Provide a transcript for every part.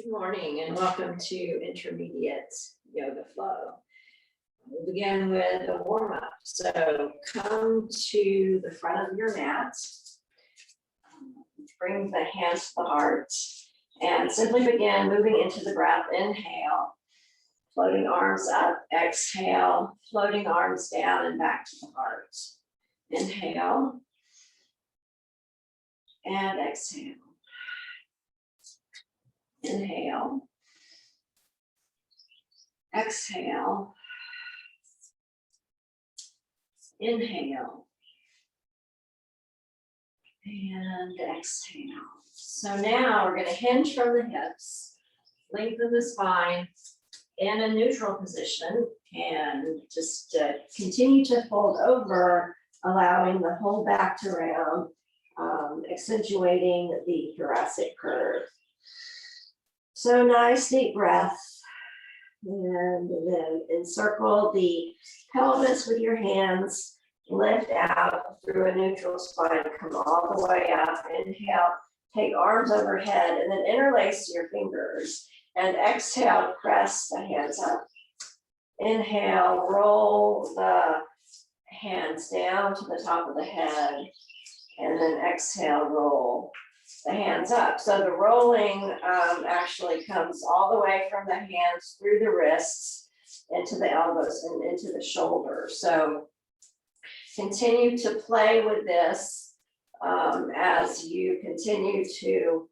Good morning and welcome to Intermediate Yoga Flow. We'll begin with a warm-up. So come to the front of your mat, bring the hands to the heart, and simply begin moving into the breath. Inhale, floating arms up. Exhale, floating arms down and back to the heart. Inhale and exhale. Inhale, exhale, inhale, and exhale. So now we're going to hinge from the hips, lengthen the spine in a neutral position, and just continue to fold over, allowing the whole back to round, accentuating the thoracic curve. So nice deep breath, and then encircle the pelvis with your hands, lift out through a neutral spine, come all the way up. Inhale, take arms overhead, and then interlace your fingers, and exhale, press the hands up. Inhale, roll the hands down to the top of the head, and then exhale, roll the hands up. So the rolling actually comes all the way from the hands through the wrists into the elbows and into the shoulders. So continue to play with this as you continue to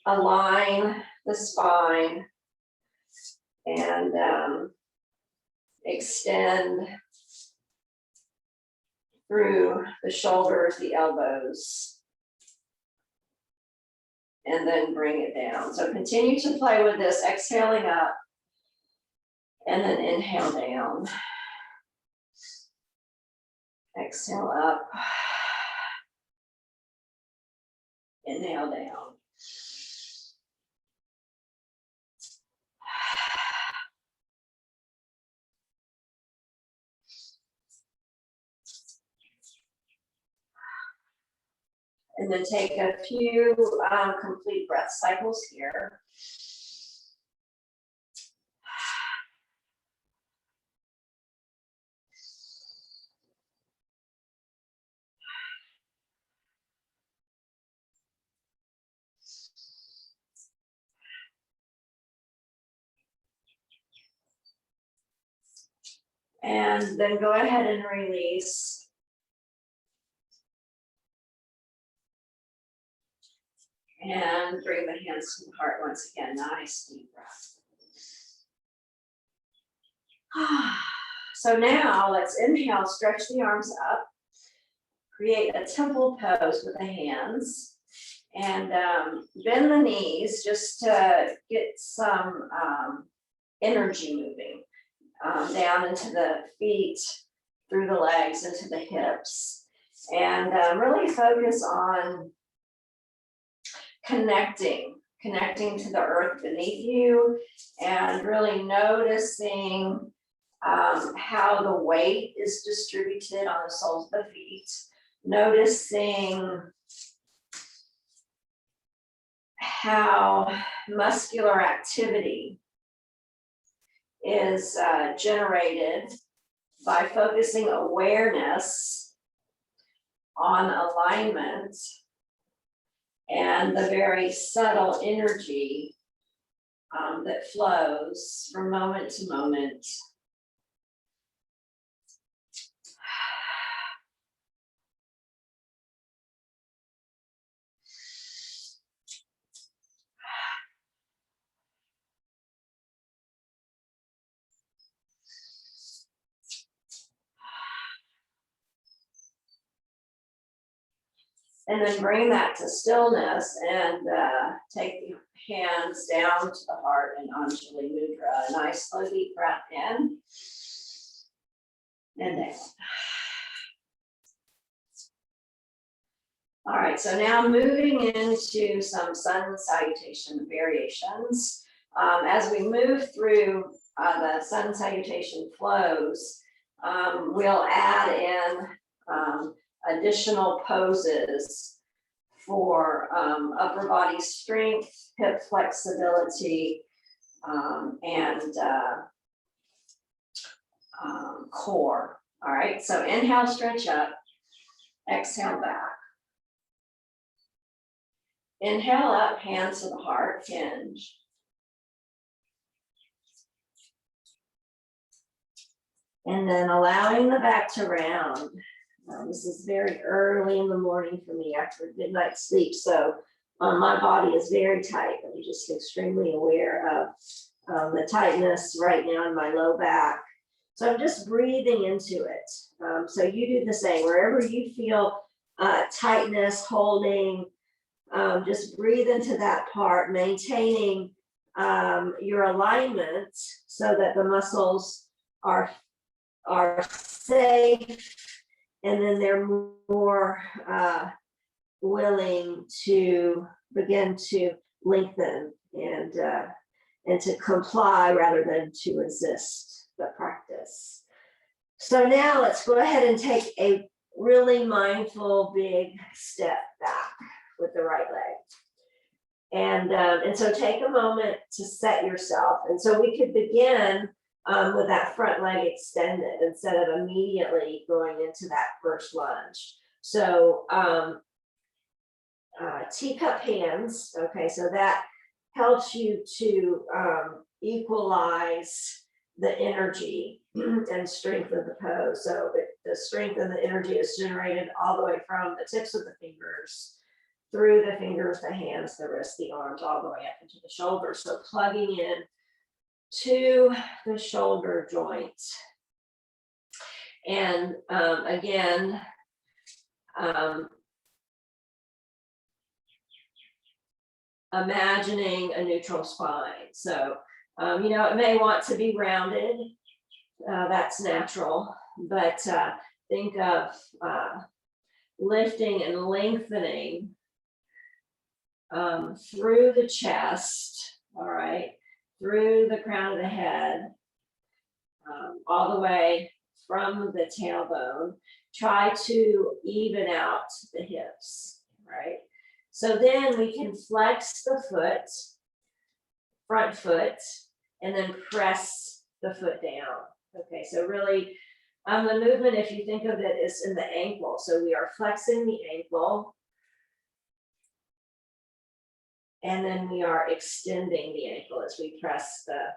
align the spine and extend through the shoulders, the elbows, and then bring it down. So continue to play with this, exhaling up, and then inhale down. Exhale up, inhale down. And then take a few complete breath cycles here. And then go ahead and release. And bring the hands to the heart once again. Nice deep breath. So now let's inhale, stretch the arms up, create a temple pose with the hands, and bend the knees just to get some energy moving down into the feet, through the legs, into the hips, and really focus on connecting to the earth beneath you, and really noticing how the weight is distributed on the soles of the feet, noticing how muscular activity is generated by focusing awareness on alignment and the very subtle energy that flows from moment to moment. And then bring that to stillness and take the hands down to the heart and Anjali Mudra. A nice slow deep breath in and down. All right, so now moving into some sun salutation variations. As we move through the sun salutation flows, we'll add in additional poses for upper body strength, hip flexibility, and core. All right, so inhale, stretch up, exhale back. Inhale up, hands to the heart, hinge. And then allowing the back to round. This is very early in the morning for me after a good night's sleep, so my body is very tight. I'm just extremely aware of the tightness right now in my low back. So I'm just breathing into it. So you do the same. Wherever you feel tightness, holding, just breathe into that part, maintaining your alignment so that the muscles are safe, and then they're more willing to begin to lengthen and to comply rather than to resist the practice. So now let's go ahead and take a really mindful big step back with the right leg. And so take a moment to set yourself. And so we could begin with that front leg extended instead of immediately going into that first lunge. So teacup hands, okay, so that helps you to equalize the energy and strength of the pose. So the strength and the energy is generated all the way from the tips of the fingers, through the fingers, the hands, the wrists, the arms, all the way up into the shoulders. So plugging in to the shoulder joints. And again, imagining a neutral spine. So, it may want to be rounded, that's natural, but think of lifting and lengthening through the chest, all right, through the crown of the head, all the way from the tailbone. Try to even out the hips, right? So then we can flex the foot, front foot, and then press the foot down. Okay, so really, the movement, if you think of it, is in the ankle. So we are flexing the ankle, and then we are extending the ankle as we press the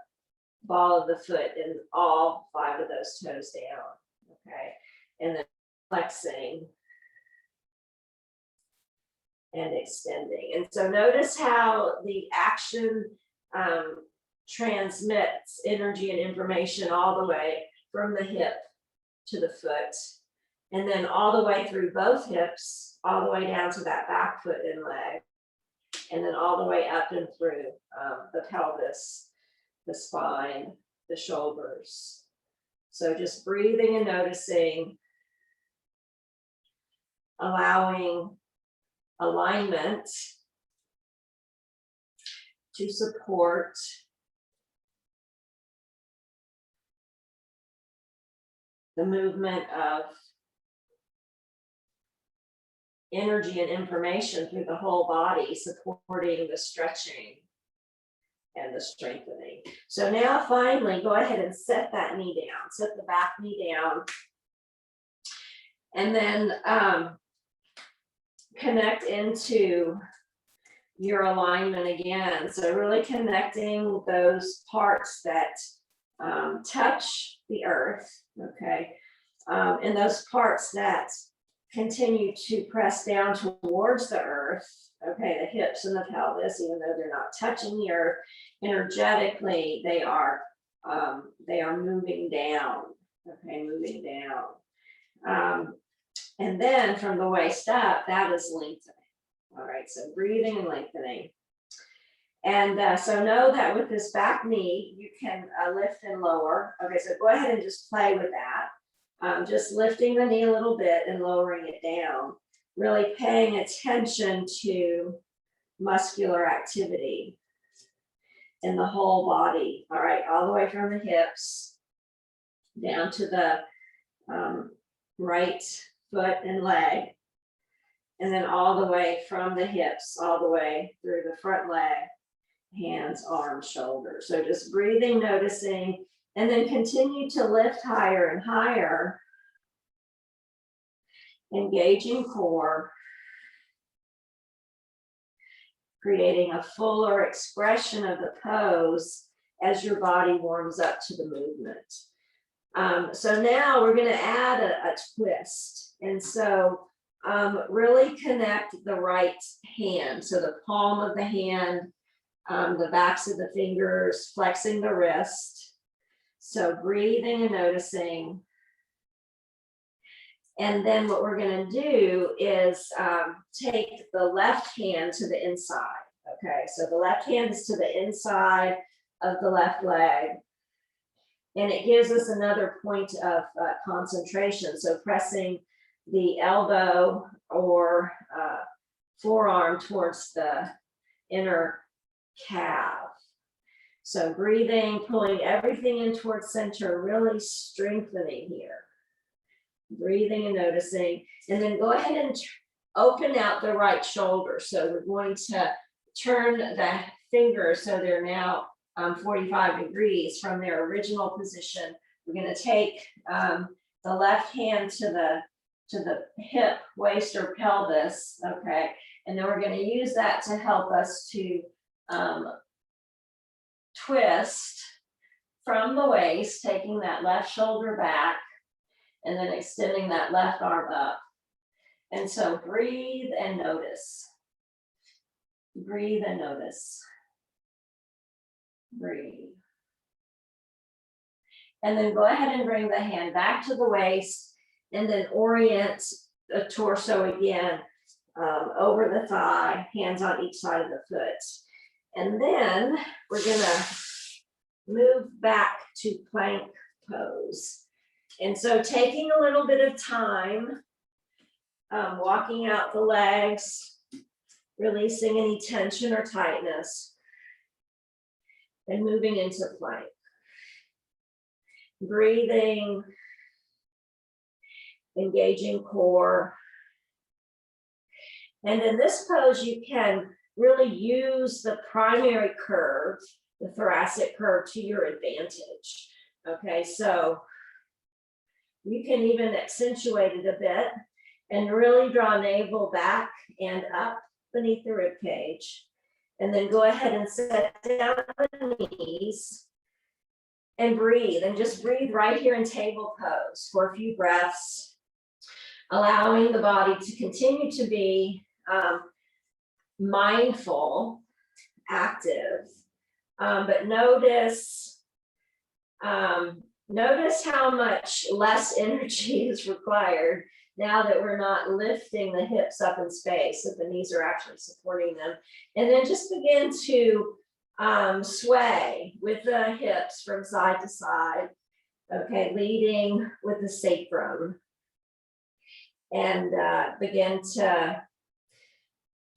ball of the foot and all 5 of those toes down, okay? And then flexing and extending. And so notice how the action transmits energy and information all the way from the hip to the foot, and then all the way through both hips, all the way down to that back foot and leg, and then all the way up and through the pelvis, the spine, the shoulders. So just breathing and noticing, allowing alignment to support the movement of energy and information through the whole body, supporting the stretching and the strengthening. So now finally, go ahead and set that knee down, set the back knee down, and then connect into your alignment again. So really connecting those parts that touch the earth, okay, and those parts that continue to press down towards the earth, okay, the hips and the pelvis, even though they're not touching the earth, energetically they are moving down, okay, moving down. And then from the waist up, that is lengthening. All right, so breathing and lengthening. And so know that with this back knee, you can lift and lower. Okay, so go ahead and just play with that. Just lifting the knee a little bit and lowering it down. Really paying attention to muscular activity in the whole body. All right, all the way from the hips down to the right foot and leg. And then all the way from the hips, all the way through the front leg, hands, arms, shoulders. So just breathing, noticing, and then continue to lift higher and higher, engaging core, creating a fuller expression of the pose as your body warms up to the movement. So now we're going to add a twist. And so really connect the right hand. So the palm of the hand, the backs of the fingers, flexing the wrist. So breathing and noticing. And then what we're going to do is take the left hand to the inside. Okay, so the left hand is to the inside of the left leg. And it gives us another point of concentration. So pressing the elbow or forearm towards the inner calf. So breathing, pulling everything in towards center, really strengthening here. Breathing and noticing, and then go ahead and open out the right shoulder. So we're going to turn the fingers so they're now 45 degrees from their original position. We're going to take the left hand to the hip, waist, or pelvis, okay? And then we're going to use that to help us to twist from the waist, taking that left shoulder back, and then extending that left arm up. And so breathe and notice. Breathe and notice. Breathe. And then go ahead and bring the hand back to the waist, and then orient the torso again over the thigh, hands on each side of the foot. And then we're gonna move back to plank pose. And so taking a little bit of time, walking out the legs, releasing any tension or tightness, and moving into plank. Breathing, engaging core. And in this pose, you can really use the primary curve, the thoracic curve, to your advantage. Okay, so you can even accentuate it a bit and really draw navel back and up beneath the rib cage. And then go ahead and set down the knees and breathe. And just breathe right here in table pose for a few breaths, allowing the body to continue to be mindful, active, but notice how much less energy is required now that we're not lifting the hips up in space, that the knees are actually supporting them. And then just begin to sway with the hips from side to side. Okay, leading with the sacrum. And begin to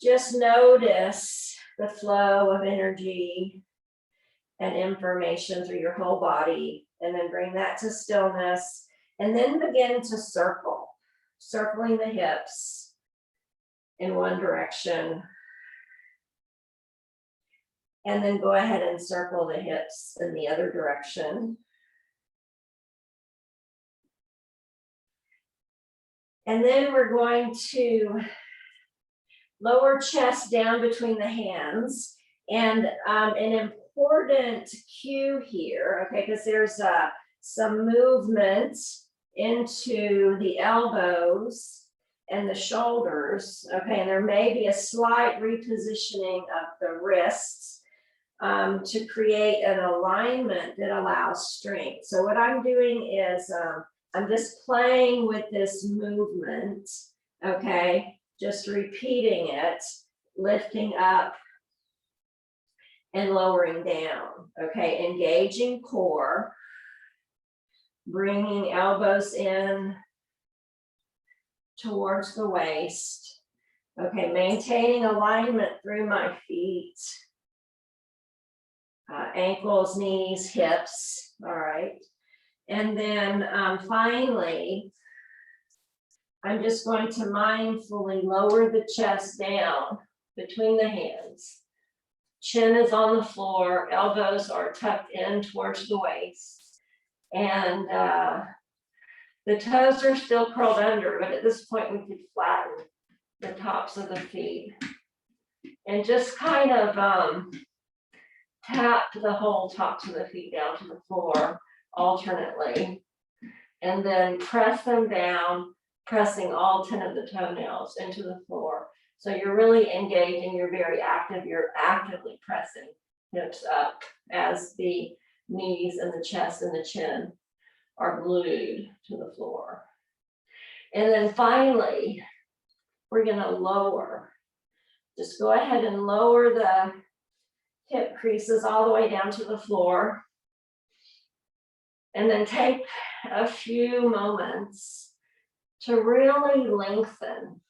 just notice the flow of energy and information through your whole body, and then bring that to stillness, and then begin to circle, circling the hips in one direction, and then go ahead and circle the hips in the other direction. And then we're going to lower chest down between the hands, and an important cue here, okay, because there's some movement into the elbows and the shoulders, okay, and there may be a slight repositioning of the wrists to create an alignment that allows strength. So what I'm doing is I'm just playing with this movement, okay, just repeating it, lifting up and lowering down, okay, engaging core, bringing elbows in towards the waist, okay, maintaining alignment through my feet, ankles, knees, hips, all right. And then finally, I'm just going to mindfully lower the chest down between the hands. Chin is on the floor, elbows are tucked in towards the waist. And the toes are still curled under, but at this point we could flatten the tops of the feet. And just kind of tap the whole tops of the feet down to the floor alternately. And then press them down, pressing all 10 of the toenails into the floor. So you're really engaging, you're very active, you're actively pressing hips up as the knees and the chest and the chin are glued to the floor. And then finally, we're gonna lower. Just go ahead and lower the hip creases all the way down to the floor. And then take a few moments to really lengthen.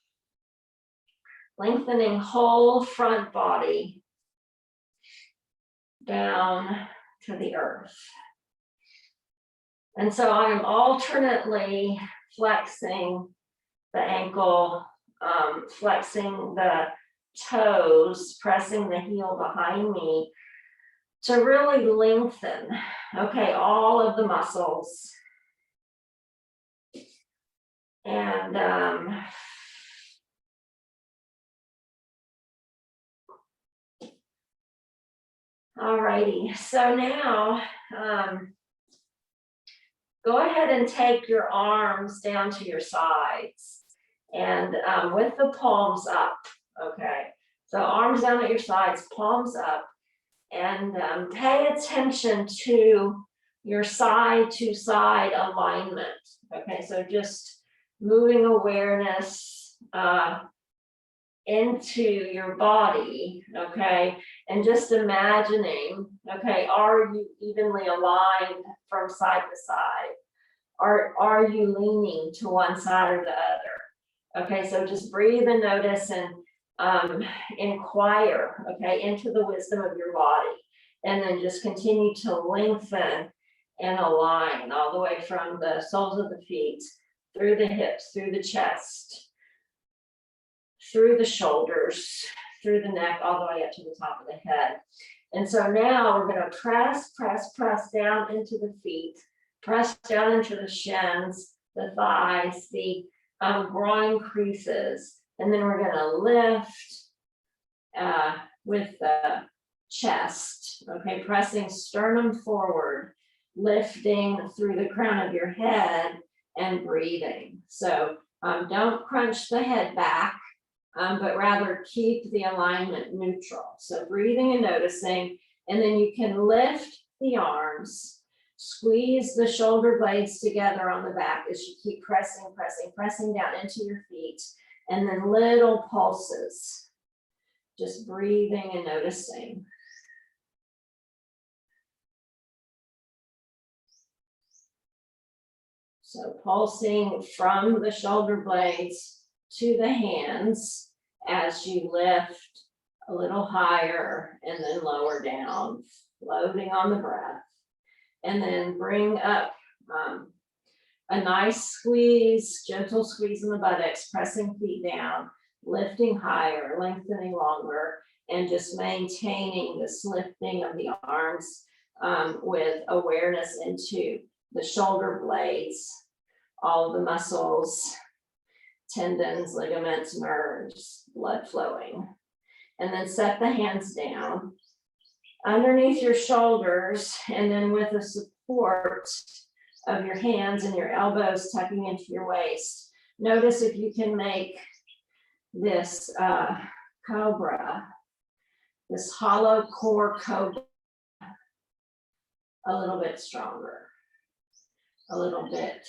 Lengthening whole front body down to the earth. And so I'm alternately flexing the ankle, flexing the toes, pressing the heel behind me to really lengthen, okay, all of the muscles. And alrighty, so now go ahead and take your arms down to your sides and with the palms up, okay? So arms down at your sides, palms up, and pay attention to your side to side alignment, okay? So just moving awareness into your body, okay? And just imagining, okay, are you evenly aligned from side to side? Are you leaning to one side or the other? Okay, so just breathe and notice and inquire, okay, into the wisdom of your body. And then just continue to lengthen and align all the way from the soles of the feet, through the hips, through the chest, through the shoulders, through the neck, all the way up to the top of the head. And so now we're going to press down into the feet, press down into the shins, the thighs, the groin creases, and then we're going to lift with the chest, okay, pressing sternum forward, lifting through the crown of your head and breathing. So don't crunch the head back, but rather keep the alignment neutral. So breathing and noticing, and then you can lift the arms, squeeze the shoulder blades together on the back as you keep pressing down into your feet, and then little pulses, just breathing and noticing. So pulsing from the shoulder blades to the hands as you lift a little higher and then lower down, floating on the breath. And then bring up a nice squeeze, gentle squeeze in the buttocks, pressing feet down, lifting higher, lengthening longer, and just maintaining this lifting of the arms with awareness into the shoulder blades, all the muscles, tendons, ligaments, nerves, blood flowing. And then set the hands down underneath your shoulders, and then with the support of your hands and your elbows tucking into your waist, notice if you can make this cobra, this hollow core cobra, a little bit stronger, a little bit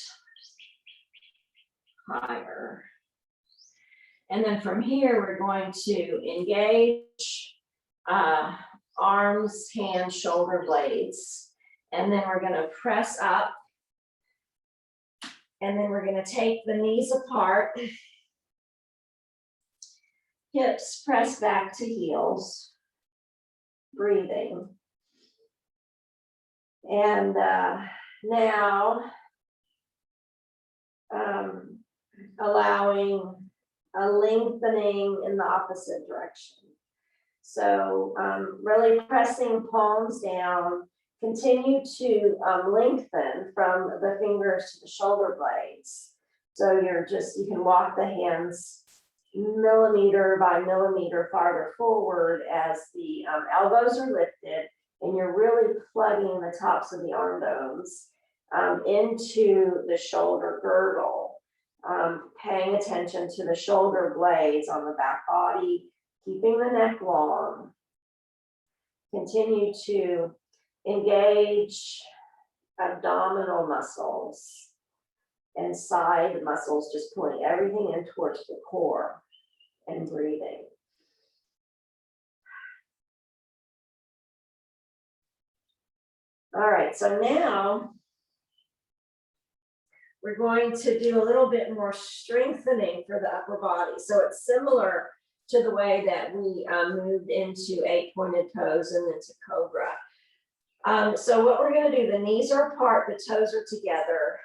higher. And then from here, we're going to engage arms, hands, shoulder blades. And then we're going to press up. And then we're going to take the knees apart. Hips press back to heels. Breathing. And now, allowing a lengthening in the opposite direction. So really pressing palms down, continue to lengthen from the fingers to the shoulder blades. So you can walk the hands millimeter by millimeter farther forward as the elbows are lifted, and you're really plugging the tops of the arm bones into the shoulder girdle, paying attention to the shoulder blades on the back body, keeping the neck long. Continue to engage abdominal muscles and side muscles, just pulling everything in towards the core and breathing. All right, so now we're going to do a little bit more strengthening for the upper body. So it's similar to the way that we moved into 8-pointed pose and into cobra. So what we're going to do, the knees are apart, the toes are together.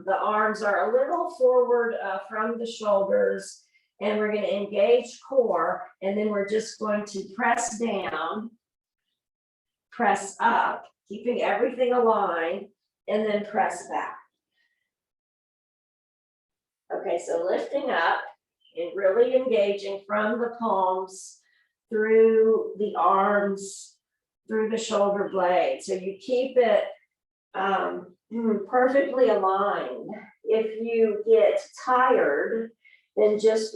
The arms are a little forward from the shoulders, and we're going to engage core, and then we're just going to press down, press up, keeping everything aligned, and then press back. Okay, so lifting up and really engaging from the palms through the arms, through the shoulder blade. So you keep it perfectly aligned. If you get tired, then just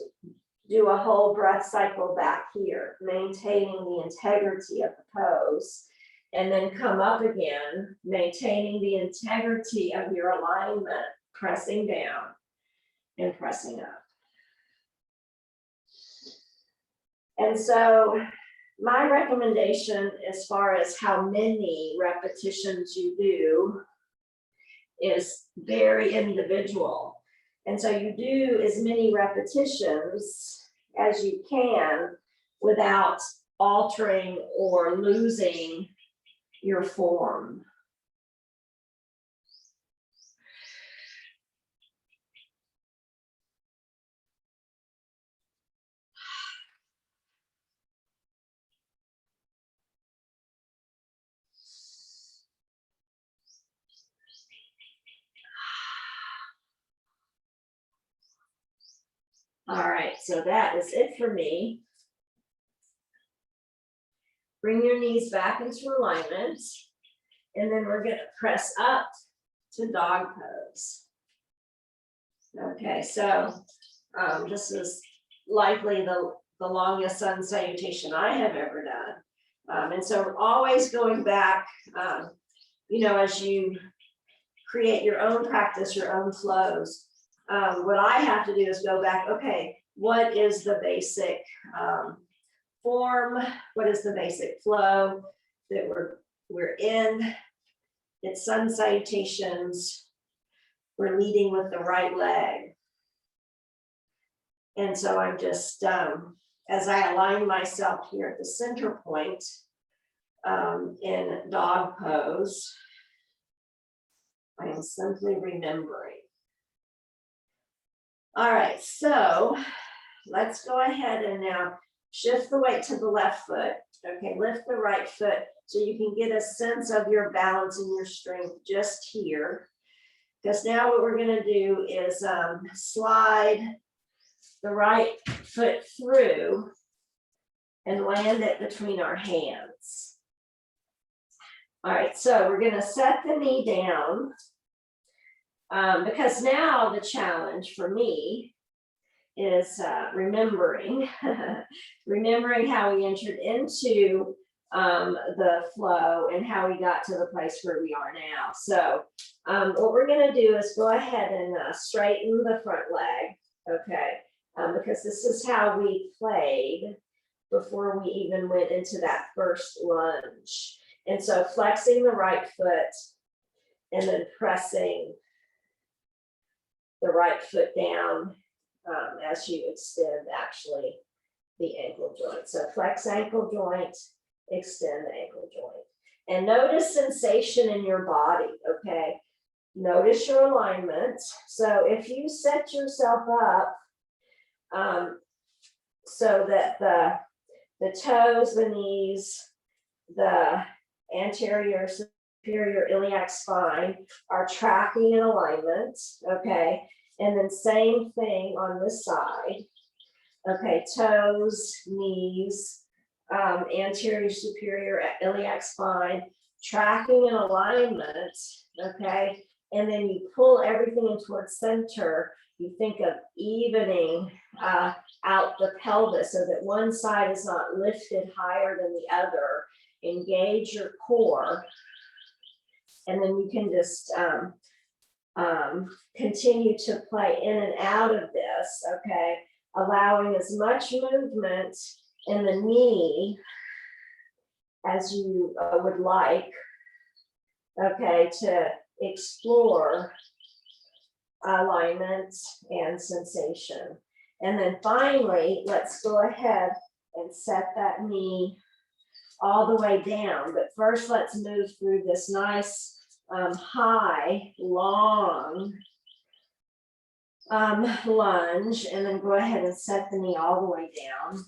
do a whole breath cycle back here, maintaining the integrity of the pose, and then come up again, maintaining the integrity of your alignment, pressing down and pressing up. And so my recommendation as far as how many repetitions you do is very individual. And so you do as many repetitions as you can without altering or losing your form. All right, so that is it for me. Bring your knees back into alignment, and then we're going to press up to dog pose. Okay, so this is likely the longest sun salutation I have ever done. And so we're always going back, as you create your own practice, your own flows. What I have to do is go back, okay, what is the basic form? What is the basic flow that we're in? It's sun salutations. We're leading with the right leg. And so I'm just, as I align myself here at the center point in dog pose, I am simply remembering. All right, so let's go ahead and now shift the weight to the left foot. Okay, lift the right foot so you can get a sense of your balance and your strength just here. Because now what we're going to do is slide the right foot through and land it between our hands. All right, so we're going to set the knee down. Because now the challenge for me is remembering how we entered into the flow and how we got to the place where we are now. So what we're going to do is go ahead and straighten the front leg, okay? Because this is how we played before we even went into that first lunge. And so flexing the right foot and then pressing the right foot down as you extend actually the ankle joint. So flex ankle joint, extend the ankle joint. And notice sensation in your body, okay? Notice your alignment. So if you set yourself up so that the toes, the knees, the anterior, superior iliac spine are tracking in alignment, okay? And then same thing on this side. Okay, toes, knees, anterior, superior, iliac spine, tracking in alignment, okay? And then you pull everything in towards center. You think of evening out the pelvis so that one side is not lifted higher than the other. Engage your core. And then you can just continue to play in and out of this, okay? Allowing as much movement in the knee as you would like, okay, to explore alignment and sensation. And then finally, let's go ahead and set that knee all the way down. But first, let's move through this nice high, long lunge, and then go ahead and set the knee all the way down.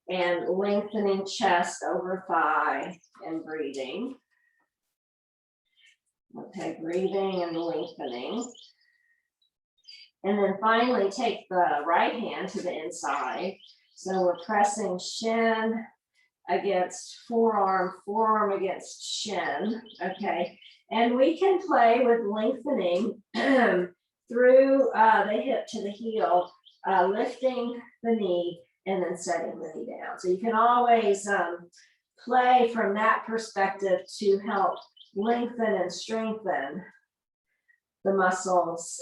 And lengthening chest over thigh and breathing. Okay, breathing and lengthening. And then finally take the right hand to the inside. So we're pressing shin against forearm, forearm against shin, okay? And we can play with lengthening through the hip to the heel, lifting the knee and then setting the knee down. So you can always play from that perspective to help lengthen and strengthen the muscles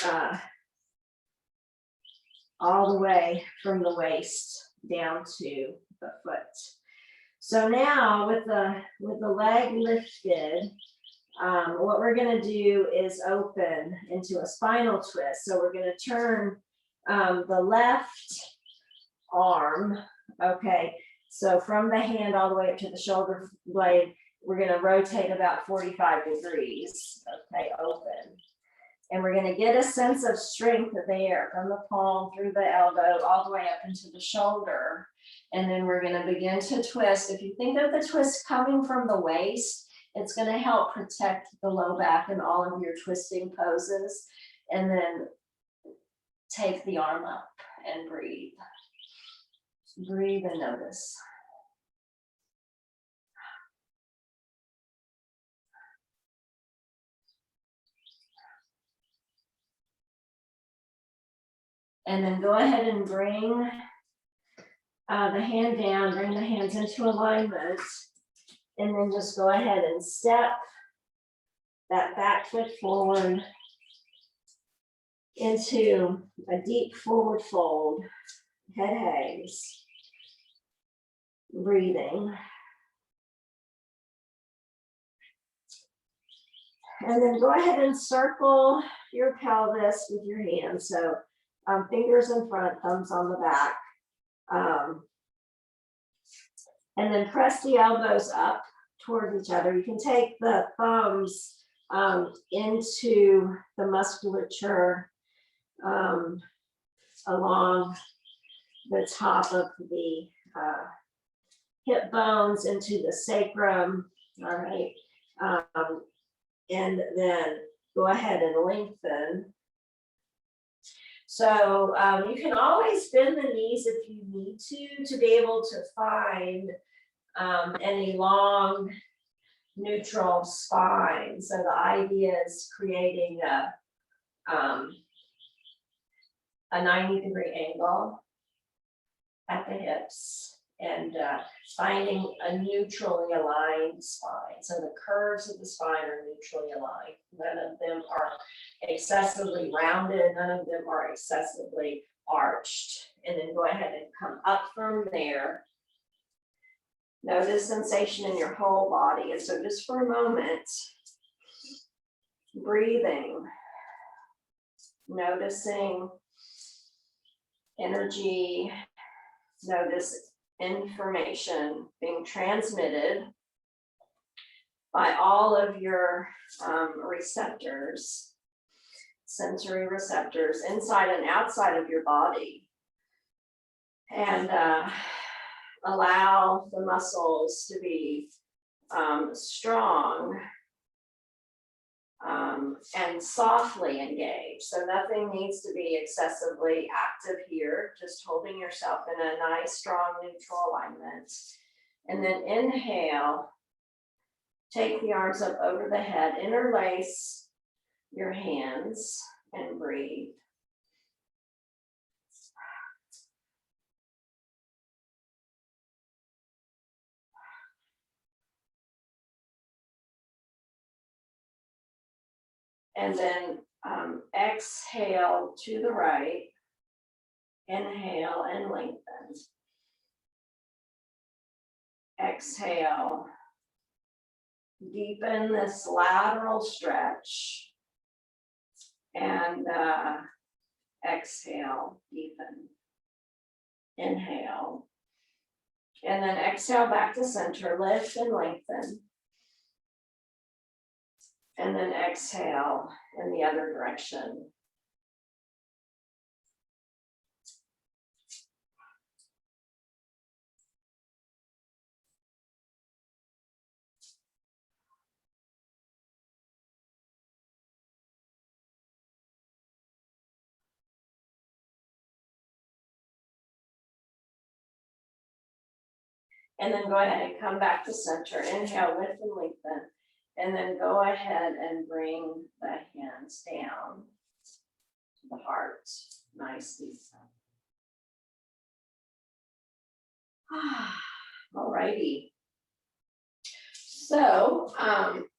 all the way from the waist down to the foot. So now with the leg lifted, what we're going to do is open into a spinal twist. So we're going to turn the left arm, okay, so from the hand all the way up to the shoulder blade, we're going to rotate about 45 degrees, okay, open. And we're going to get a sense of strength there from the palm through the elbow all the way up into the shoulder. And then we're going to begin to twist. If you think of the twist coming from the waist, it's going to help protect the low back in all of your twisting poses. And then take the arm up and breathe. Breathe and notice. And then go ahead and bring the hand down, bring the hands into alignment, and then just go ahead and step that back foot forward into a deep forward fold, head hangs, breathing. And then go ahead and circle your pelvis with your hands. So fingers in front, thumbs on the back. And then press the elbows up toward each other. You can take the thumbs into the musculature along the top of the hip bones into the sacrum, all right? And then go ahead and lengthen. So you can always bend the knees if you need to be able to find any long neutral spine. So the idea is creating a 90-degree angle at the hips and finding a neutrally aligned spine. So the curves of the spine are neutrally aligned. None of them are excessively rounded. None of them are excessively arched. And then go ahead and come up from there. Notice sensation in your whole body. And so just for a moment, breathing, noticing energy, notice information being transmitted by all of your receptors, sensory receptors inside and outside of your body. And allow the muscles to be strong and softly engaged. So nothing needs to be excessively active here, just holding yourself in a nice, strong, neutral alignment. And then inhale, take the arms up over the head, interlace your hands and breathe. And then exhale to the right, inhale and lengthen. Exhale, deepen this lateral stretch, and exhale, deepen. Inhale, and then exhale back to center, lift and lengthen. And then exhale in the other direction. And then go ahead and come back to center. Inhale, lift and lengthen. And then go ahead and bring the hands down to the heart. Nice, deep. All righty. So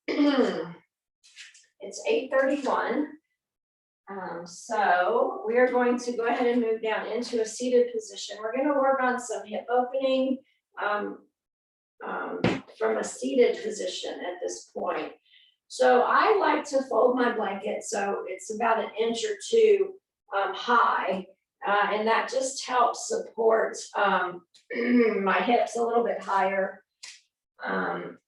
it's 8:31. So we are going to go ahead and move down into a seated position. We're going to work on some hip opening from a seated position at this point. So I like to fold my blanket so it's about 1 inch or 2 high, and that just helps support my hips a little bit higher than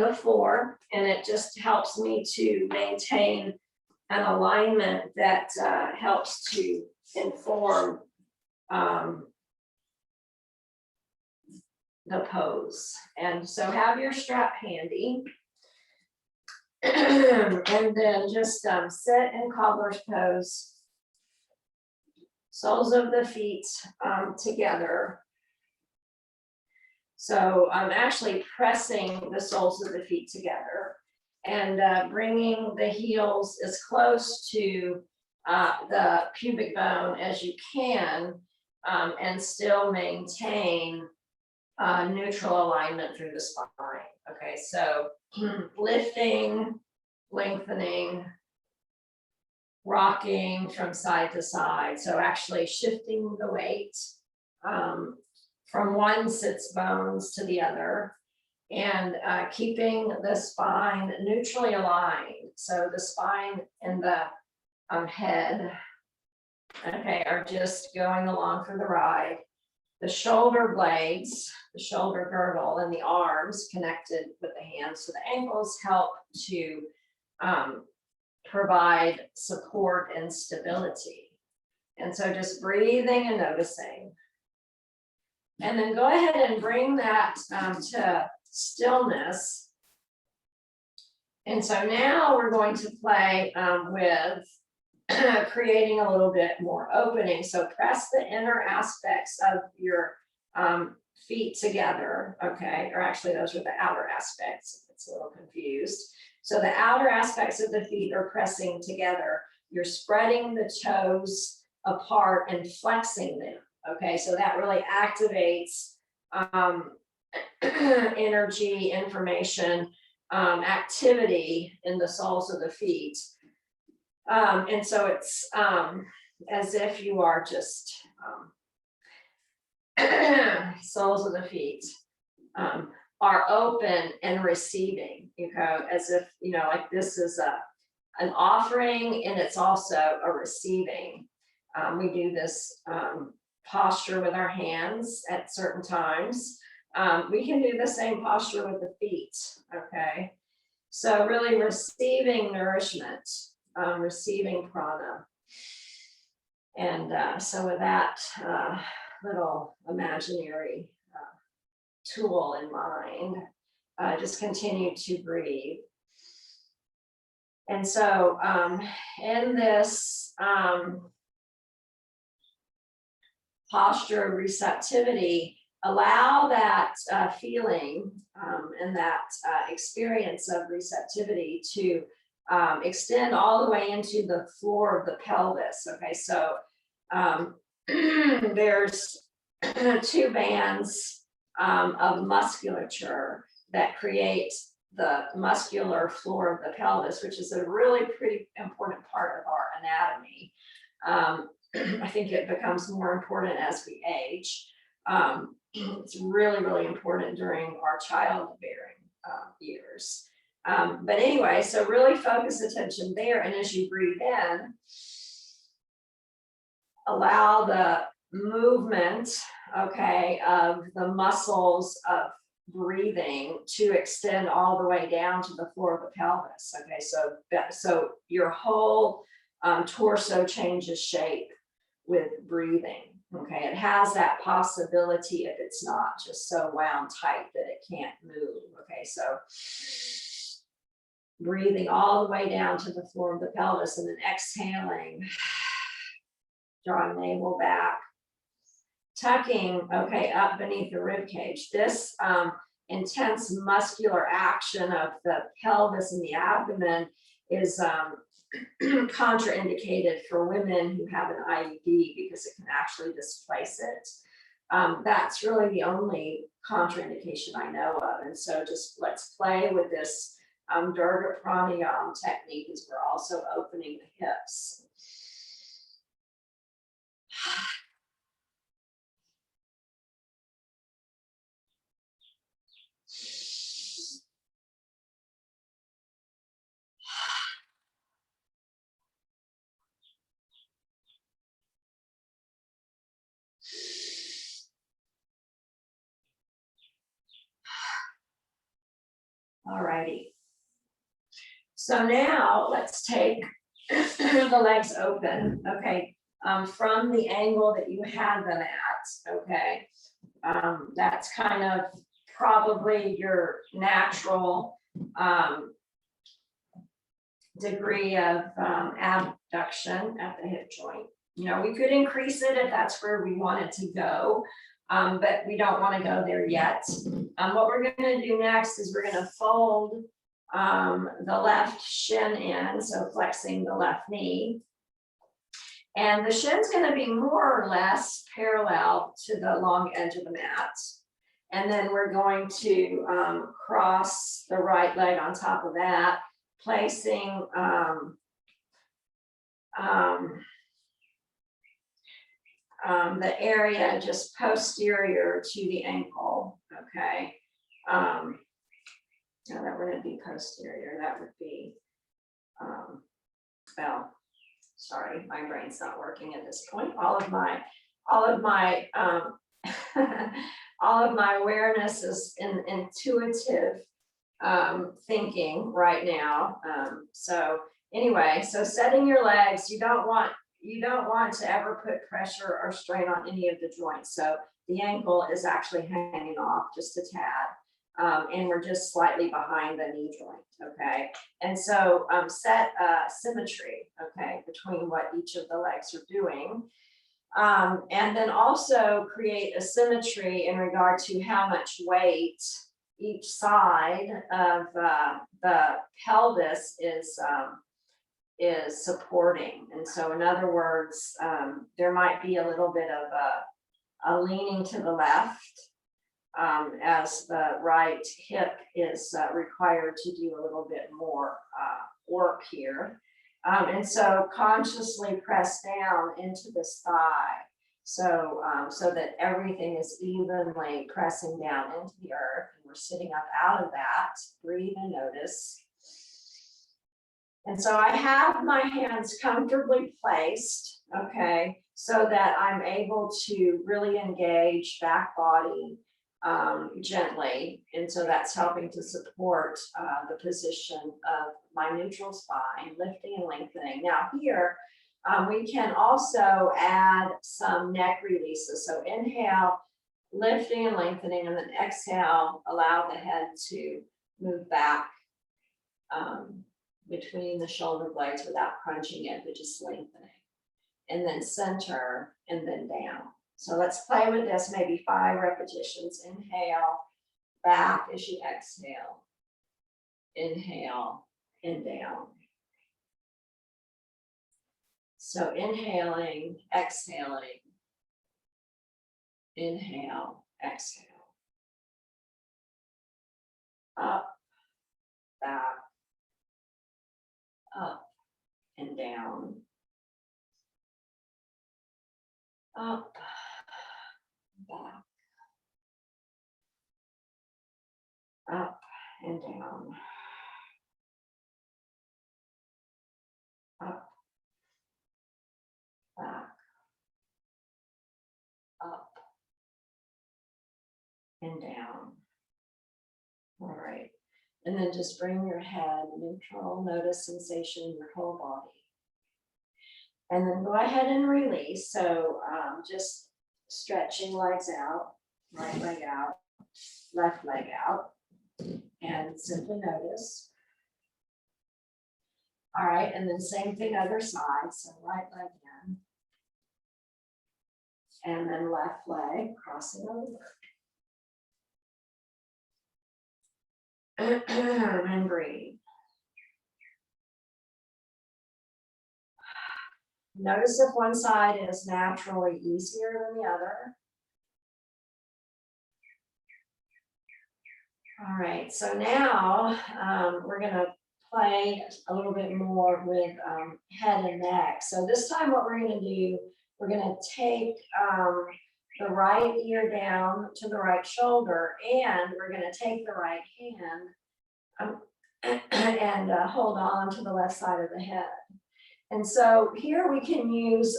before, and it just helps me to maintain an alignment that helps to inform the pose. And so have your strap handy, and then just sit in cobbler's pose, soles of the feet together. So I'm actually pressing the soles of the feet together and bringing the heels as close to the pubic bone as you can, and still maintain neutral alignment through the spine. Okay, so lifting, lengthening, rocking from side to side. So actually shifting the weight from one sits bones to the other, and keeping the spine neutrally aligned. So the spine and the head, okay, are just going along for the ride. The shoulder blades, the shoulder girdle, and the arms connected with the hands. So the ankles help to provide support and stability. And so just breathing and noticing. And then go ahead and bring that to stillness. And so now we're going to play with creating a little bit more opening. So press the inner aspects of your feet together, okay? Or actually those are the outer aspects, it's a little confused. So the outer aspects of the feet are pressing together. You're spreading the toes apart and flexing them, okay? So that really activates energy, information, activity in the soles of the feet. And so it's as if you are just soles of the feet are open and receiving, as if, like this is an offering and it's also a receiving. We do this posture with our hands at certain times We can do the same posture with the feet, okay? So really receiving nourishment, receiving prana. And so with that little imaginary tool in mind, just continue to breathe. And so in this posture of receptivity, allow that feeling and that experience of receptivity to extend all the way into the floor of the pelvis. Okay, so there's two bands of musculature that create the muscular floor of the pelvis, which is a really pretty important part of our anatomy. I think it becomes more important as we age. It's really, really important during our childbearing years. But anyway, so really focus attention there. And as you breathe in, allow the movement, okay, of the muscles of breathing to extend all the way down to the floor of the pelvis. Okay, so your whole torso changes shape with breathing. Okay, it has that possibility if it's not just so wound tight that it can't move. Okay, so breathing all the way down to the floor of the pelvis and then exhaling, drawing navel back, tucking, okay, up beneath the rib cage. This intense muscular action of the pelvis and the abdomen is contraindicated for women who have an IUD because it can actually displace it. That's really the only contraindication I know of. And so just let's play with this Durga Pranayama technique as we're also opening the hips. All righty. So now let's take the legs open, okay, from the angle that you had them at, okay. That's kind of probably your natural degree of abduction at the hip joint. You know, we could increase it if that's where we want it to go, but we don't want to go there yet. What we're going to do next is we're going to fold the left shin in, so flexing the left knee. And the shin's going to be more or less parallel to the long edge of the mat. And then we're going to cross the right leg on top of that, placing the area just posterior to the ankle, okay? Now that we're going to be posterior, that would be, well, sorry, my brain's not working at this point. All of my all of my awareness is in intuitive thinking right now. So anyway, so setting your legs, you don't want to ever put pressure or strain on any of the joints. So the ankle is actually hanging off just a tad. And we're just slightly behind the knee joint, okay? And so set symmetry, okay, between what each of the legs are doing. And then also create a symmetry in regard to how much weight each side of the pelvis is supporting. And so in other words, there might be a little bit of a leaning to the left, as the right hip is required to do a little bit more work here. And so consciously press down into this thigh, so that everything is evenly pressing down into the earth, and we're sitting up out of that. Breathe and notice. And so I have my hands comfortably placed, okay, so that I'm able to really engage back body, gently. And so that's helping to support the position of my neutral spine, lifting and lengthening. Now here, we can also add some neck releases. So inhale, lifting and lengthening, and then exhale, allow the head to move back between the shoulder blades without crunching it, but just lengthening. And then center and then down. So let's play with this, maybe 5 repetitions. Inhale, back as you exhale. Inhale and down. So inhaling, exhaling. Inhale, exhale. Up, back, up and down. Up, back, up and down. Up, back, up and down. All right. And then just bring your head neutral, notice sensation in your whole body. And then go ahead and release. So just stretching legs out, right leg out, left leg out, and simply notice. All right, and then same thing other side. So right leg in, and then left leg crossing over. And breathe. Notice if one side is naturally easier than the other. All right, so now we're going to play a little bit more with head and neck. So this time what we're going to do, we're going to take the right ear down to the right shoulder, and we're going to take the right hand and hold on to the left side of the head. And so here we can use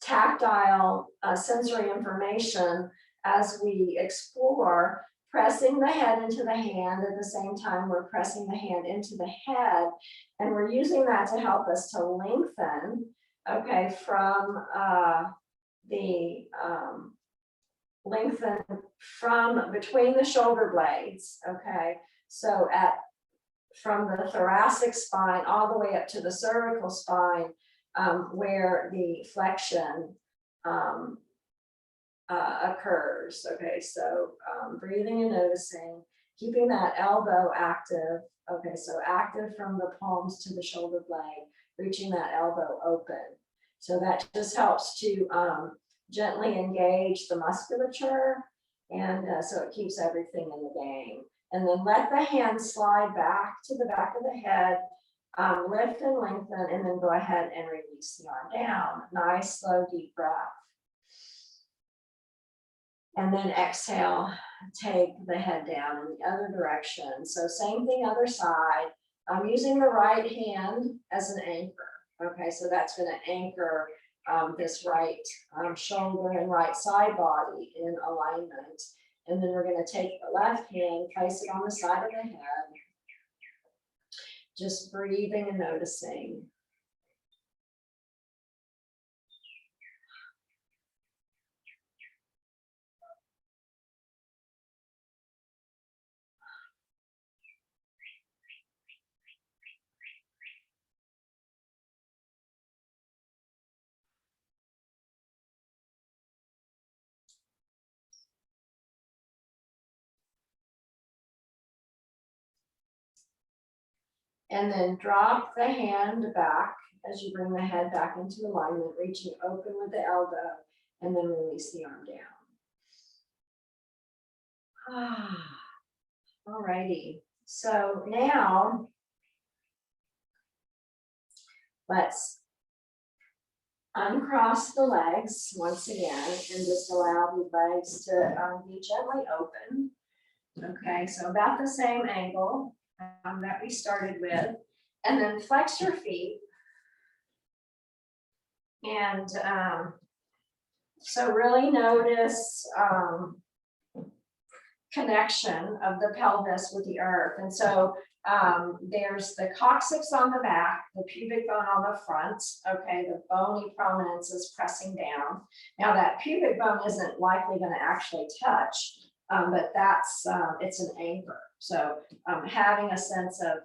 tactile sensory information as we explore, pressing the head into the hand at the same time we're pressing the hand into the head. And we're using that to help us to lengthen, okay, from lengthen from between the shoulder blades, okay? So from the thoracic spine all the way up to the cervical spine, where the flexion occurs. Okay, so breathing and noticing, keeping that elbow active. Okay, so active from the palms to the shoulder blade, reaching that elbow open. So that just helps to gently engage the musculature, and so it keeps everything in the game. And then let the hand slide back to the back of the head, lift and lengthen, and then go ahead and release the arm down. Nice, slow, deep breath. And then exhale, take the head down in the other direction. So same thing, other side. I'm using the right hand as an anchor. Okay, so that's going to anchor this right shoulder and right side body in alignment. And then we're going to take the left hand, place it on the side of the head, just breathing and noticing. And then drop the hand back as you bring the head back into alignment, reaching open with the elbow, and then release the arm down. All righty. So now let's uncross the legs once again and just allow the legs to be gently open. Okay, so about the same angle that we started with, and then flex your feet and So really notice connection of the pelvis with the earth. And so there's the coccyx on the back, the pubic bone on the front. Okay, the bony prominence is pressing down. Now that pubic bone isn't likely going to actually touch, but that's it's an anchor. So having a sense of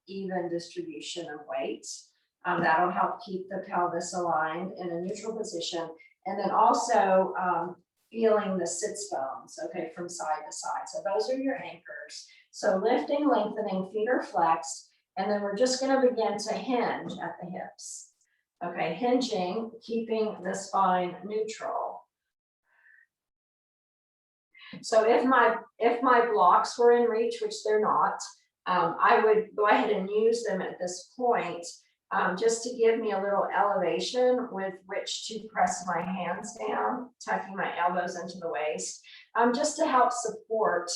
even distribution of weight, that'll help keep the pelvis aligned in a neutral position. And then also feeling the sits bones, okay, from side to side. So those are your anchors. So lifting, lengthening, feet are flexed, and then we're just going to begin to hinge at the hips. Okay, hinging, keeping the spine neutral. So if my blocks were in reach, which they're not, I would go ahead and use them at this point, just to give me a little elevation with which to press my hands down, tucking my elbows into the waist, just to help support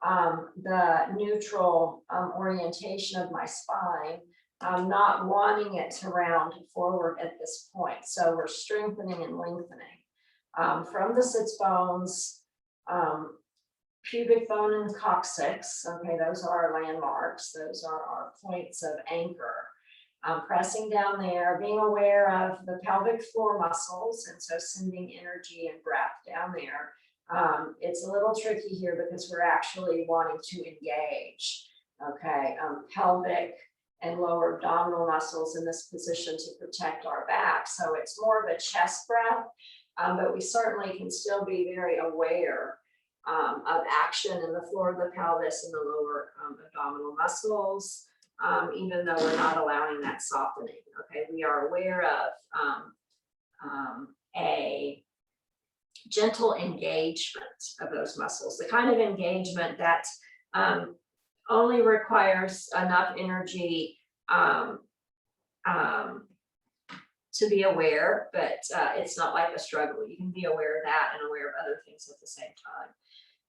the neutral orientation of my spine. I'm not wanting it to round forward at this point. So we're strengthening and lengthening from the sits bones, pubic bone and coccyx. Okay, those are our landmarks. Those are our points of anchor. Pressing down there, being aware of the pelvic floor muscles, and so sending energy and breath down there. It's a little tricky here because we're actually wanting to engage, okay, pelvic and lower abdominal muscles in this position to protect our back. So it's more of a chest breath, but we certainly can still be very aware of action in the floor of the pelvis and the lower abdominal muscles. Even though we're not allowing that softening, okay, we are aware of a gentle engagement of those muscles, the kind of engagement that only requires enough energy to be aware, but it's not like a struggle. You can be aware of that and aware of other things at the same time.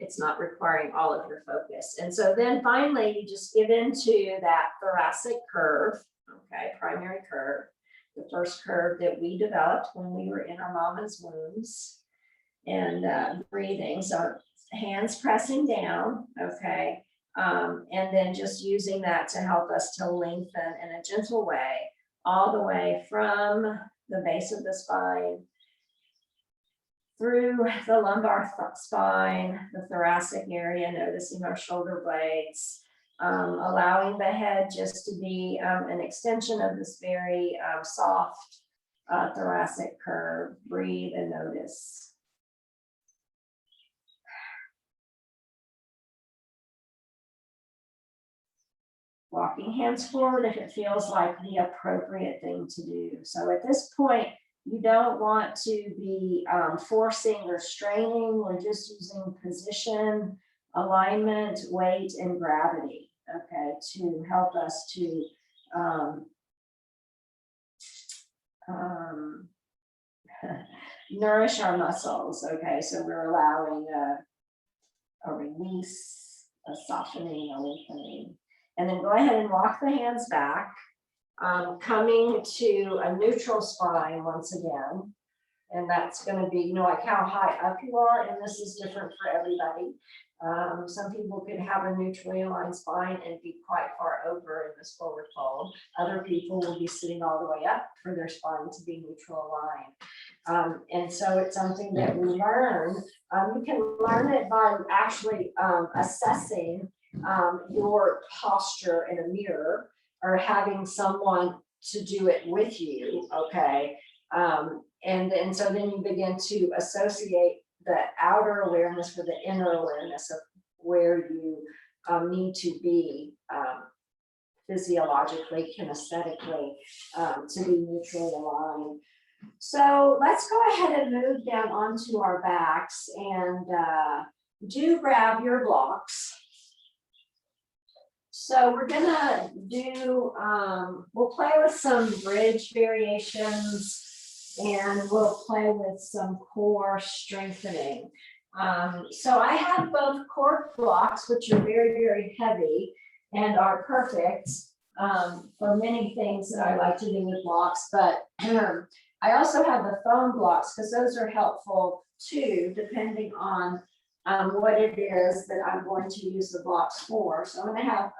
It's not requiring all of your focus. And so then finally, you just get into that thoracic curve, okay, primary curve, the first curve that we developed when we were in our mama's wombs, and breathing. So hands pressing down, okay, and then just using that to help us to lengthen in a gentle way, all the way from the base of the spine through the lumbar spine, the thoracic area, noticing our shoulder blades, allowing the head just to be an extension of this very soft thoracic curve. Breathe and notice. Walking hands forward if it feels like the appropriate thing to do. So at this point, you don't want to be forcing or straining. We're just using position, alignment, weight, and gravity, okay, to help us to nourish our muscles, okay? So we're allowing a release, a softening, a lengthening. And then go ahead and walk the hands back. Coming to a neutral spine once again, and that's going to be, like how high up you are, and this is different for everybody. Some people could have a neutrally aligned spine and be quite far over in this forward fold. Other people will be sitting all the way up for their spine to be neutral aligned. And so it's something that we learn. You can learn it by actually assessing your posture in a mirror, or having someone to do it with you, okay? And so then you begin to associate the outer awareness with the inner awareness of where you need to be physiologically, kinesthetically, to be neutrally aligned. So let's go ahead and move down onto our backs, and do grab your blocks. So we're gonna do, we'll play with some bridge variations, and we'll play with some core strengthening. So I have both core blocks, which are very, very heavy and are perfect for many things that I like to do with blocks, but I also have the foam blocks because those are helpful too, depending on what it is that I'm going to use the blocks for. So I'm going to have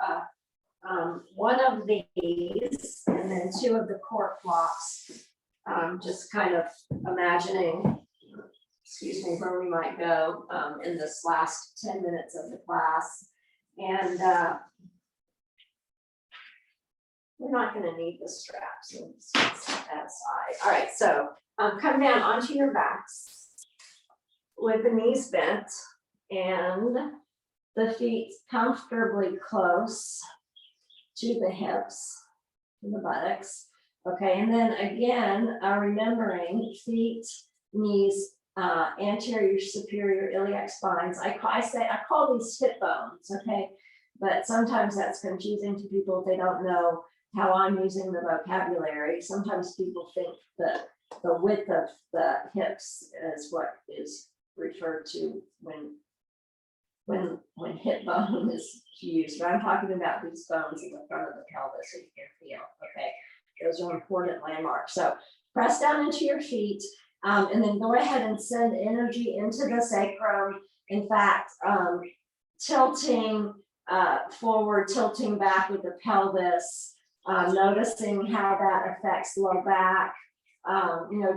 one of these and then two of the cork blocks. Just kind of imagining, excuse me, where we might go in this last 10 minutes of the class. And we're not going to need the straps, so I'm just going to set that aside. All right, so come down onto your backs with the knees bent and the feet comfortably close to the hips, to the buttocks. Okay, and then again, remembering feet, knees, anterior, superior, iliac spines. I call these hip bones, okay? But sometimes that's confusing to people if they don't know how I'm using the vocabulary. Sometimes people think that the width of the hips is what is referred to when hip bone is used. But I'm talking about these bones in the front of the pelvis so you can feel, okay? Those are important landmarks. So press down into your feet and then go ahead and send energy into the sacrum. In fact, tilting forward, tilting back with the pelvis, noticing how that affects low back,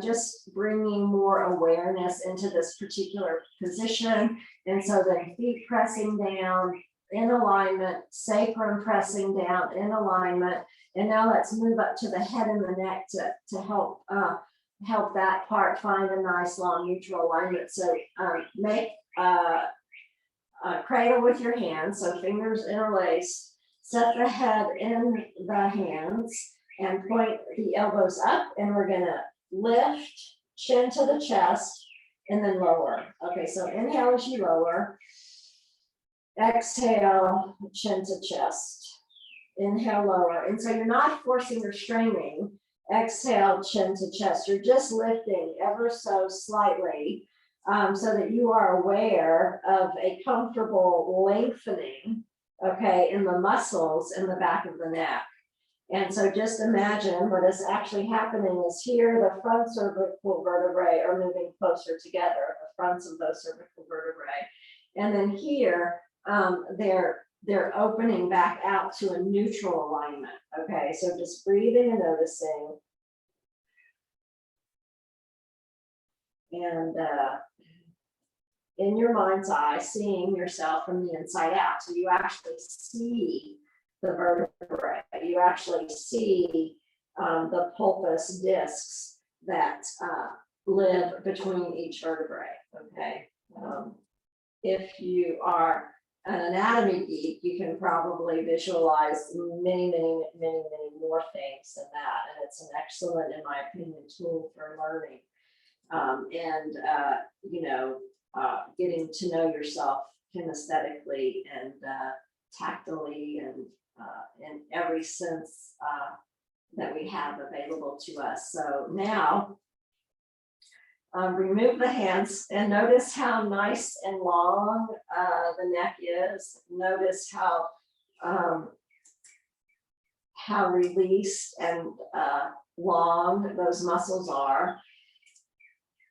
just bringing more awareness into this particular position. And so the feet pressing down in alignment, sacrum pressing down in alignment. And now let's move up to the head and the neck to help help that part find a nice long neutral alignment. So make a cradle with your hands, so fingers interlaced. Set the head in the hands and point the elbows up, and we're gonna lift chin to the chest and then lower. Okay, so inhale as you lower. Exhale, chin to chest. Inhale, lower. And so you're not forcing or straining. Exhale, chin to chest. You're just lifting ever so slightly so that you are aware of a comfortable lengthening, okay, in the muscles in the back of the neck. And so just imagine what is actually happening is here, the front cervical vertebrae are moving closer together, the fronts of those cervical vertebrae. And then here, they're opening back out to a neutral alignment. Okay, so just breathing and noticing. And in your mind's eye, seeing yourself from the inside out. So you actually see the vertebrae. You actually see the pulpus discs that live between each vertebrae. Okay. If you are an anatomy geek, you can probably visualize many more things than that. And it's an excellent, in my opinion, tool for learning. Getting to know yourself kinesthetically and tactily and in every sense that we have available to us. So now, remove the hands and notice how nice and long the neck is. Notice how released and long those muscles are.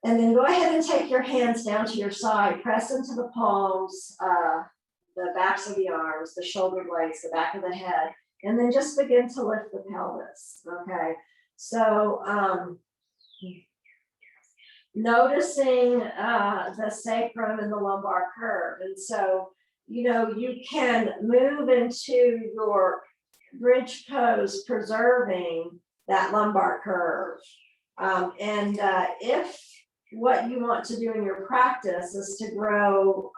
And then go ahead and take your hands down to your side, press into the palms, the backs of the arms, the shoulder blades, the back of the head, and then just begin to lift the pelvis, okay? So noticing the sacrum and the lumbar curve. And so, you can move into your bridge pose, preserving that lumbar curve. If what you want to do in your practice is to grow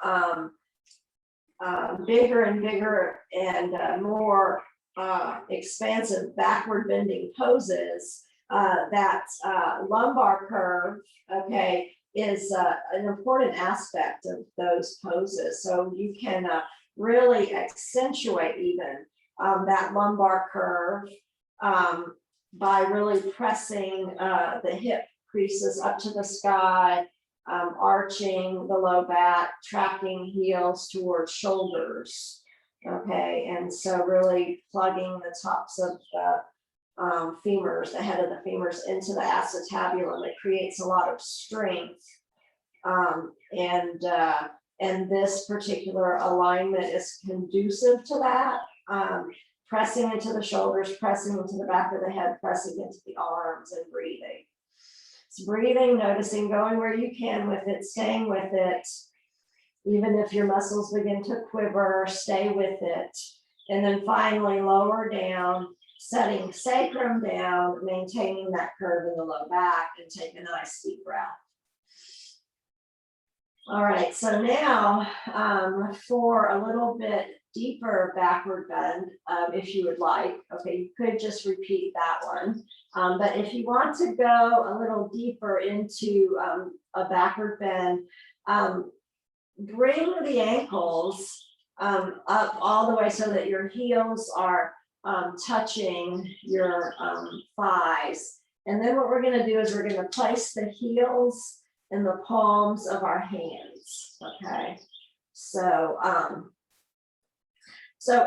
bigger and bigger and more expansive backward bending poses, that lumbar curve, okay, is an important aspect of those poses. So you can really accentuate even that lumbar curve by really pressing the hip creases up to the sky, arching the low back, tracking heels towards shoulders. Okay, and so really plugging the tops of femurs, the head of the femurs into the acetabulum. It creates a lot of strength. And this particular alignment is conducive to that. Pressing into the shoulders, pressing into the back of the head, pressing into the arms, and breathing. It's breathing, noticing, going where you can with it, staying with it. Even if your muscles begin to quiver, stay with it. And then finally lower down, setting sacrum down, maintaining that curve in the low back, and take a nice deep breath. All right, so now for a little bit deeper backward bend, if you would like. Okay, you could just repeat that one. But if you want to go a little deeper into a backward bend, bring the ankles up all the way so that your heels are touching your thighs. And then what we're going to do is we're going to place the heels in the palms of our hands. Okay, so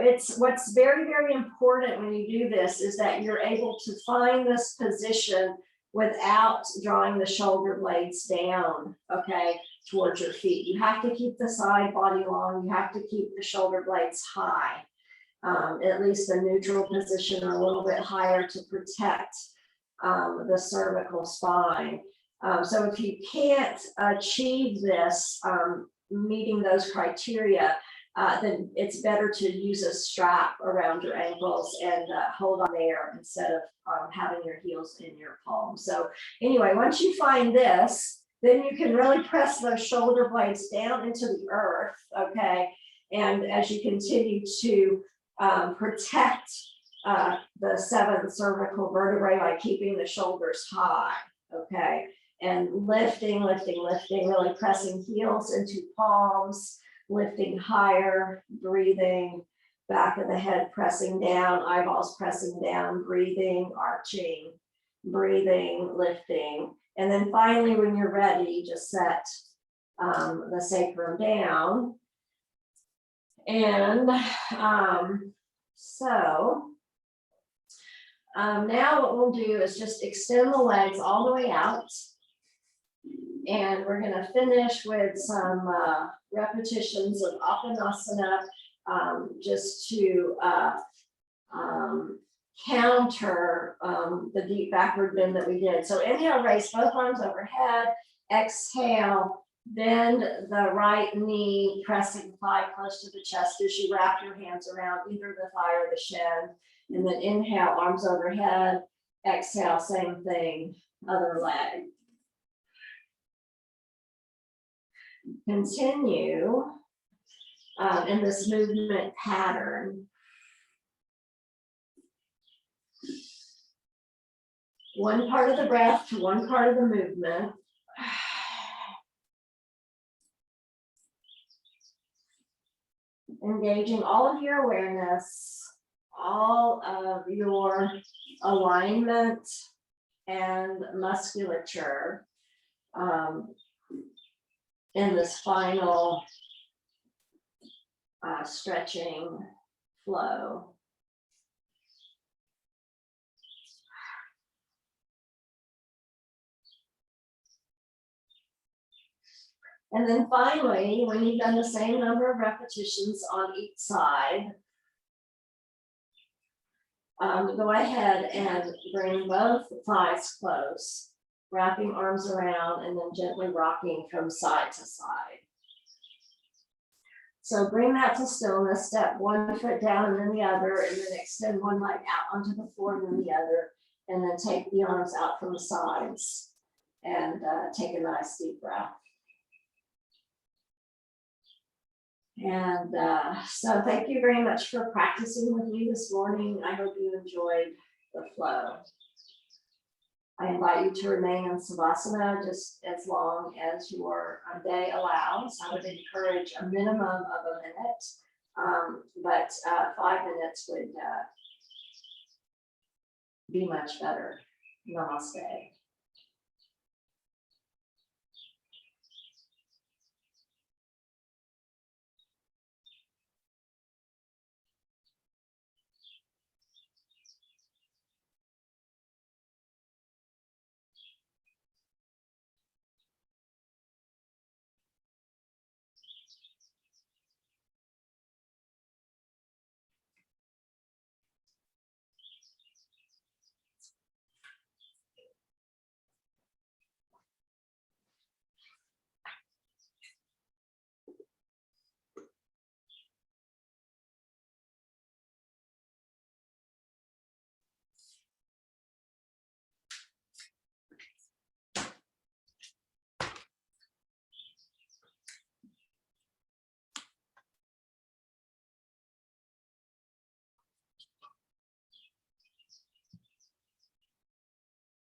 it's what's very, very important when you do this is that you're able to find this position without drawing the shoulder blades down, okay, towards your feet. You have to keep the side body long. You have to keep the shoulder blades high, at least a neutral position or a little bit higher to protect the cervical spine. So if you can't achieve this, meeting those criteria, then it's better to use a strap around your ankles and hold on there instead of having your heels in your palms. So anyway, once you find this, then you can really press those shoulder blades down into the earth, okay? And as you continue to protect the seventh cervical vertebrae by keeping the shoulders high, okay? And lifting, really pressing heels into palms, lifting higher, breathing, back of the head pressing down, eyeballs pressing down, breathing, arching, breathing, lifting. And then finally, when you're ready, just set the sacrum down. And now what we'll do is just extend the legs all the way out. And we're going to finish with some repetitions of Aphanasana just to counter the deep backward bend that we did. So inhale, raise both arms overhead. Exhale, bend the right knee, pressing thigh close to the chest as you wrap your hands around either the thigh or the shin. And then inhale, arms overhead. Exhale, same thing, other leg. Continue in this movement pattern. One part of the breath to one part of the movement. Engaging all of your awareness, all of your alignment and musculature in this final stretching flow. And then finally, when you've done the same number of repetitions on each side, go ahead and bring both thighs close, wrapping arms around and then gently rocking from side to side. So bring that to stillness, step one foot down and then the other, and then extend one leg out onto the floor and then the other, and then take the arms out from the sides and take a nice deep breath. And so thank you very much for practicing with me this morning. I hope you enjoyed the flow. I invite you to remain in savasana just as long as your day allows. I would encourage a minimum of a minute, but 5 minutes would be much better. Namaste.